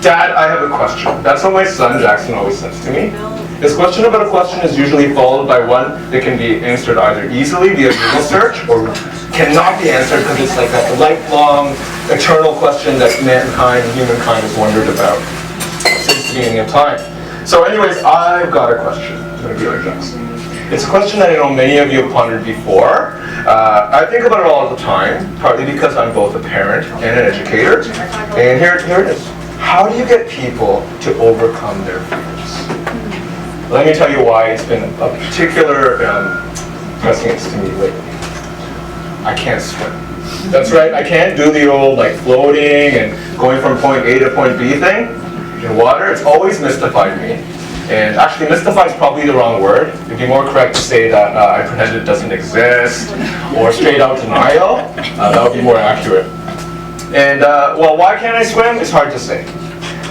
Dad, I have a question. That's what my son Jackson always says to me. His question about a question is usually followed by one that can be answered either easily via Google search or cannot be answered because it's like a lifelong, eternal question that mankind and humankind has wondered about since the beginning of time. So anyways, I've got a question. I'm going to be like Jackson. It's a question that I know many of you have pondered before. I think about it all the time, partly because I'm both a parent and an educator. And here it is. How do you get people to overcome their fears? Let me tell you why it's been a particular pressing to me lately. I can't swim. That's right, I can't do the old like floating and going from point A to point B thing in water. It's always mystified me. And actually, mystify is probably the wrong word. It'd be more correct to say that I pretend it doesn't exist, or straight out denial. That would be more accurate. And well, why can't I swim? It's hard to say.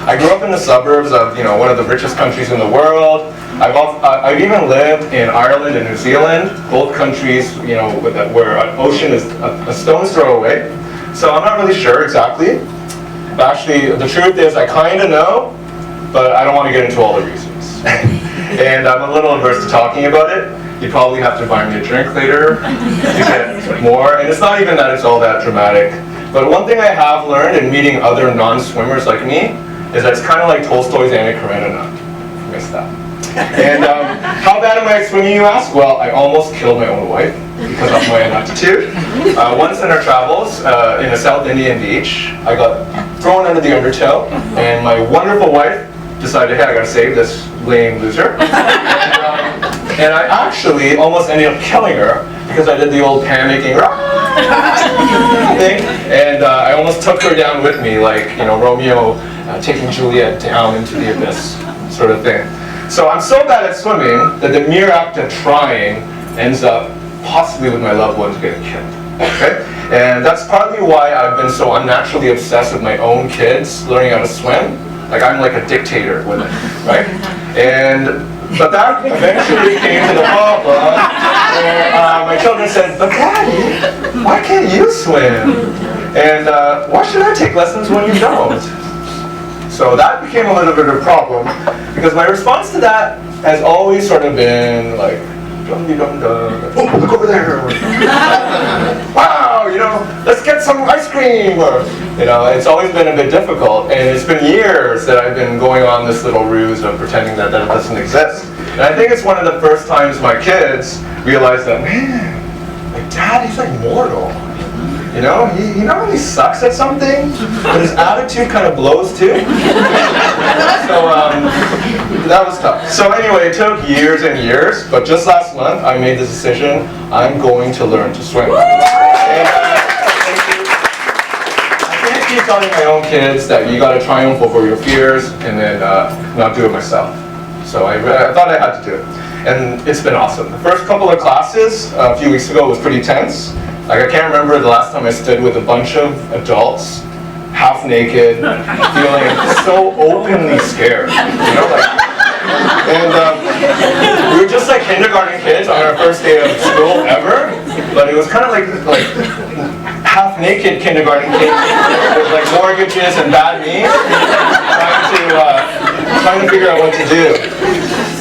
I grew up in the suburbs of one of the richest countries in the world. I've even lived in Ireland and New Zealand, both countries where an ocean is a stone's throw away. So I'm not really sure exactly. But actually, the truth is I kind of know, but I don't want to get into all the reasons. And I'm a little averse to talking about it. You probably have to buy me a drink later to get more. And it's not even that it's all that dramatic. But one thing I have learned in meeting other non-swimmers like me is that it's kind of like Tolstoy's Anna Karenina. I missed that. And how bad am I at swimming, you ask? Well, I almost killed my own wife because of my inaptitude. Once in our travels in a South Indian beach, I got thrown under the undertow, and my wonderful wife decided, hey, I gotta save this lame loser. And I actually almost ended up killing her because I did the old panicking thing, and I almost took her down with me, like Romeo taking Juliet down into the abyss, sort of thing. So I'm so bad at swimming that the mere act of trying ends up possibly with my loved ones getting killed. Okay? And that's partly why I've been so unnaturally obsessed with my own kids learning how to swim. Like I'm like a dictator with it, right? But that eventually came to the problem where my children said, but Daddy, why can't you swim? And why should I take lessons when you don't? So that became a little bit of a problem because my response to that has always sort of been like, dum-de-dum-dum, oh, look over there. Wow, let's get some ice cream. It's always been a bit difficult, and it's been years that I've been going on this little ruse of pretending that that doesn't exist. And I think it's one of the first times my kids realize that, man, my dad, he's like mortal. He not only sucks at something, but his attitude kind of blows too. So that was tough. So anyway, it took years and years, but just last month I made the decision, I'm going to learn to swim. And, I can't keep telling my own kids that you gotta triumph over your fears and then not do it myself. So I thought I had to do it. And it's been awesome. The first couple of classes a few weeks ago was pretty tense. Like I can't remember the last time I stood with a bunch of adults, half naked, feeling so openly scared. And we were just like kindergarten kids on our first day of school ever, but it was kind of like half naked kindergarten kids with like mortgages and bad knees, trying to figure out what to do.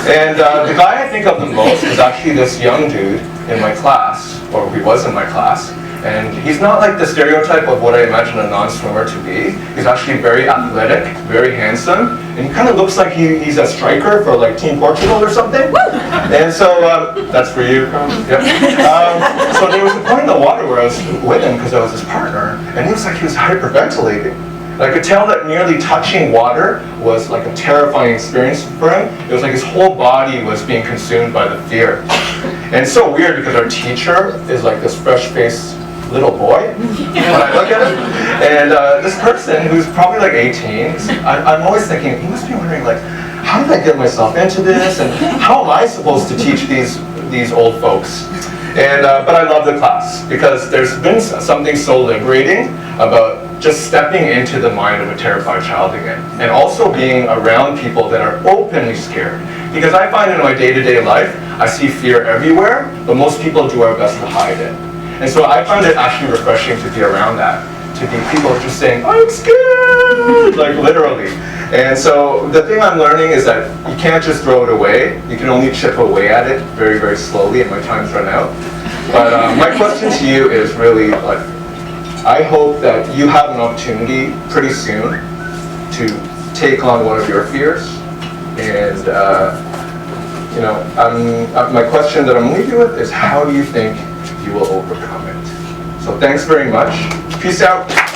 And the guy I think of the most is actually this young dude in my class, or he was in my class, and he's not like the stereotype of what I imagine a non-swimmer to be. He's actually very athletic, very handsome, and he kind of looks like he's a striker for like Team Portugal or something. And so, that's for you, yep. So there was a point in the water where I was with him because I was his partner, and he was hyperventilating. I could tell that nearly touching water was like a terrifying experience for him. It was like his whole body was being consumed by the fear. And it's so weird because our teacher is like this fresh-faced little boy when I look at him. And this person who's probably like 18, I'm always thinking, he must be wondering like, how did I get myself into this? And how am I supposed to teach these old folks? And but I love the class because there's been something so liberating about just stepping into the mind of a terrified child again, and also being around people that are openly scared. Because I find in my day-to-day life, I see fear everywhere, but most people do our best to hide it. And so I find it actually refreshing to be around that, to be people just saying, I'm scared, like literally. And so the thing I'm learning is that you can't just throw it away. You can only chip away at it very, very slowly, and my time's run out. But my question to you is really, like, I hope that you have an opportunity pretty soon to take on one of your fears. And you know, my question that I'm leaving you with is, how do you think you will overcome it? So thanks very much. Peace out.